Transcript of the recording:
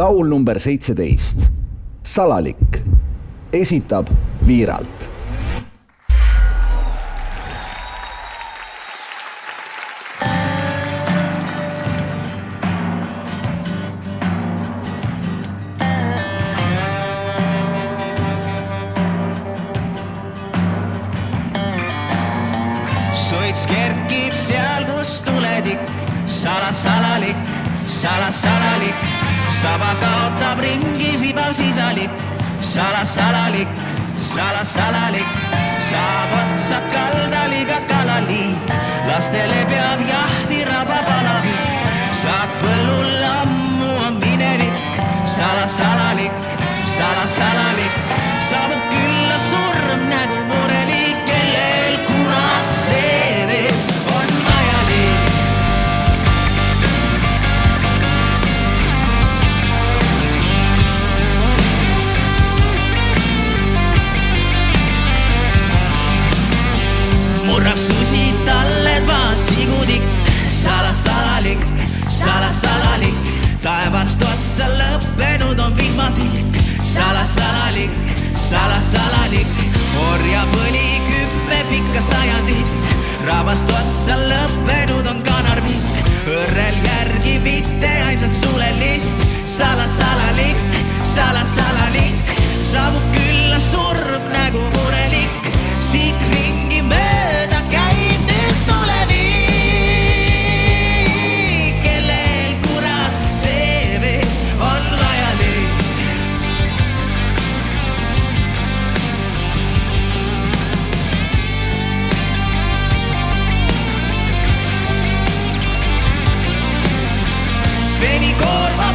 laul number 17. Salalik. Esitab Viiralt. Suits kerkib seal, kus tuledik. Salasalalik, salasalalik. Saba kaotab ringi, sibab sisalik. Salasalalik, salasalalik. Saab otsa kaldaliga kalali. Lastele peab jahti rabapalavi. Saad põllul ammu on minevik. Salasalalik, salasalalik. Saabub külla surm nägu murelik. Kellel kurat see veel on vajalik. Murrab susi talled vaan sigudik. Salasalalik, salasalalik. Taevast otsa lõppenud on vihmatilk. Salasalalik, salasalalik. Orja põli 10 pikka sajandit. Rabast otsa lõppenud on kanarvik. Õrrel järgi mitte ainsat sulelist. Salasalalik, salasalalik. Saabub külla surm nägu murelik. Siit ringi mööda käib nüüd tulevik. Kellel kurat see veel on vajalik. Veni korva